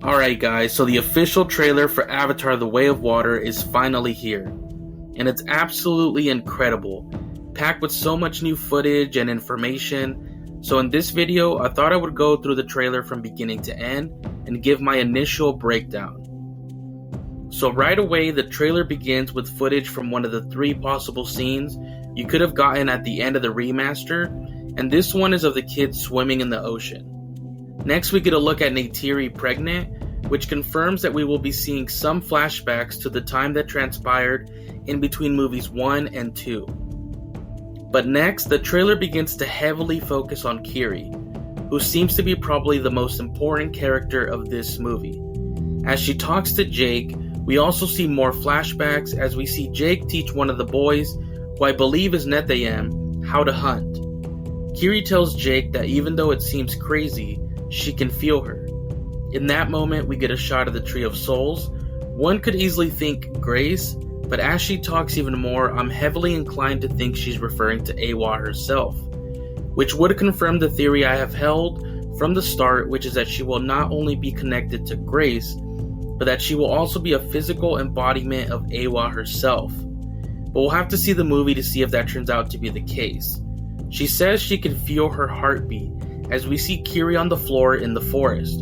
Alright guys, so the official trailer for Avatar: The Way of Water is finally here. And it's absolutely incredible, packed with so much new footage and information. So in this video, I thought I would go through the trailer from beginning to end and give my initial breakdown. So right away, the trailer begins with footage from one of the 3 possible scenes you could have gotten at the end of the remaster, and this one is of the kids swimming in the ocean. Next, we get a look at Neytiri pregnant, which confirms that we will be seeing some flashbacks to the time that transpired in between movies 1 and 2. But next, the trailer begins to heavily focus on Kiri, who seems to be probably the most important character of this movie. As she talks to Jake, we also see more flashbacks as we see Jake teach one of the boys, who I believe is Netayam, how to hunt. Kiri tells Jake that even though it seems crazy, she can feel her. In that moment, we get a shot of the Tree of Souls. One could easily think Grace, but as she talks even more, I'm heavily inclined to think she's referring to Eywa herself, which would confirm the theory I have held from the start, which is that she will not only be connected to Grace, but that she will also be a physical embodiment of Eywa herself. But we'll have to see the movie to see if that turns out to be the case. She says she can feel her heartbeat as we see Kiri on the floor in the forest,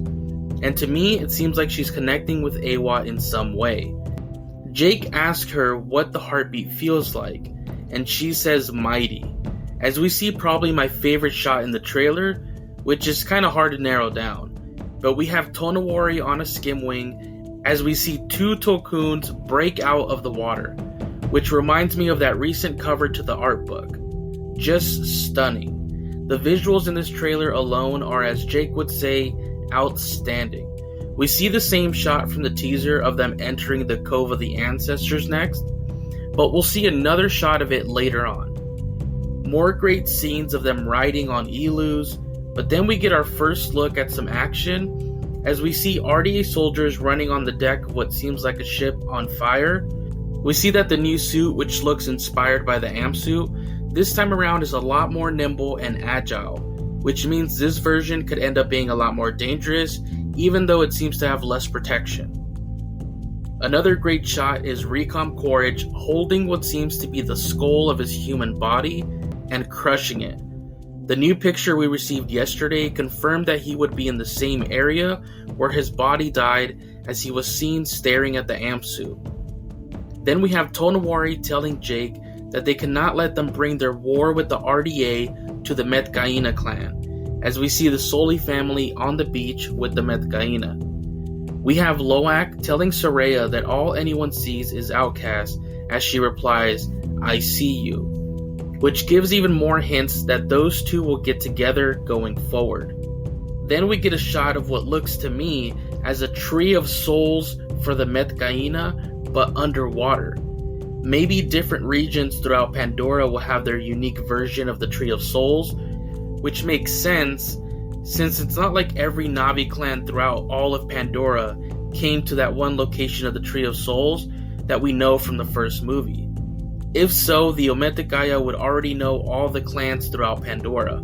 and to me it seems like she's connecting with Eywa in some way. Jake asks her what the heartbeat feels like, and she says mighty, as we see probably my favorite shot in the trailer, which is kinda hard to narrow down. But we have Tonowari on a skim wing as we see 2 Tulkuns break out of the water, which reminds me of that recent cover to the art book. Just stunning. The visuals in this trailer alone are, as Jake would say, outstanding. We see the same shot from the teaser of them entering the Cove of the Ancestors next, but we'll see another shot of it later on. More great scenes of them riding on Ilus, but then we get our first look at some action as we see RDA soldiers running on the deck of what seems like a ship on fire. We see that the new suit, which looks inspired by the AMP suit, this time around is a lot more nimble and agile, which means this version could end up being a lot more dangerous, even though it seems to have less protection. Another great shot is Recom Quaritch holding what seems to be the skull of his human body and crushing it. The new picture we received yesterday confirmed that he would be in the same area where his body died, as he was seen staring at the AMP suit. Then we have Tonowari telling Jake that they cannot let them bring their war with the RDA to the Metkayina clan, as we see the Sully family on the beach with the Metkayina. We have Loak telling Tsireya that all anyone sees is Outcast, as she replies, "I see you," which gives even more hints that those 2 will get together going forward. Then we get a shot of what looks to me as a Tree of Souls for the Metkayina, but underwater. Maybe different regions throughout Pandora will have their unique version of the Tree of Souls, which makes sense since it's not like every Na'vi clan throughout all of Pandora came to that one location of the Tree of Souls that we know from the first movie. If so, the Metkayina would already know all the clans throughout Pandora.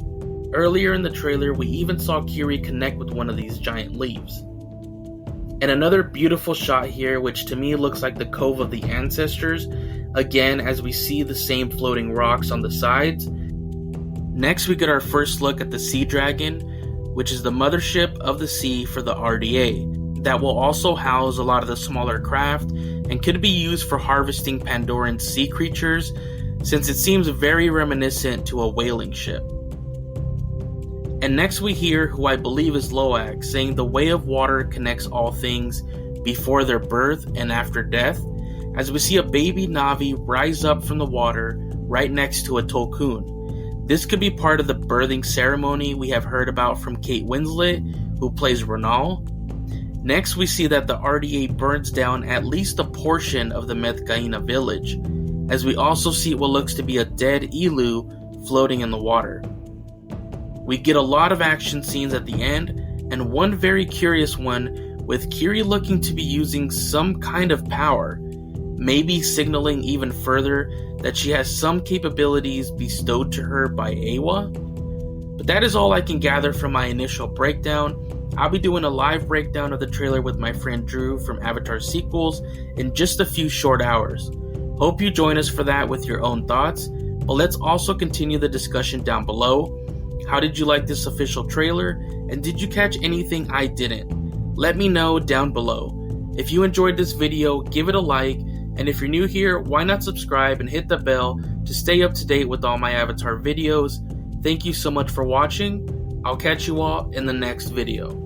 Earlier in the trailer, we even saw Kiri connect with one of these giant leaves. And another beautiful shot here, which to me looks like the Cove of the Ancestors, again as we see the same floating rocks on the sides. Next we get our first look at the Sea Dragon, which is the mothership of the sea for the RDA, that will also house a lot of the smaller craft and could be used for harvesting Pandoran sea creatures, since it seems very reminiscent to a whaling ship. And next we hear who I believe is Loak saying the way of water connects all things before their birth and after death, as we see a baby Na'vi rise up from the water right next to a Tulkun. This could be part of the birthing ceremony we have heard about from Kate Winslet, who plays Ronal. Next we see that the RDA burns down at least a portion of the Metkayina village, as we also see what looks to be a dead Ilu floating in the water. We get a lot of action scenes at the end, and one very curious one with Kiri looking to be using some kind of power, maybe signaling even further that she has some capabilities bestowed to her by Eywa. But that is all I can gather from my initial breakdown, I'll be doing a live breakdown of the trailer with my friend Drew from Avatar Sequels in just a few short hours. Hope you join us for that with your own thoughts, but let's also continue the discussion down below. How did you like this official trailer, and did you catch anything I didn't? Let me know down below. If you enjoyed this video, give it a like, and if you're new here, why not subscribe and hit the bell to stay up to date with all my Avatar videos. Thank you so much for watching. I'll catch you all in the next video.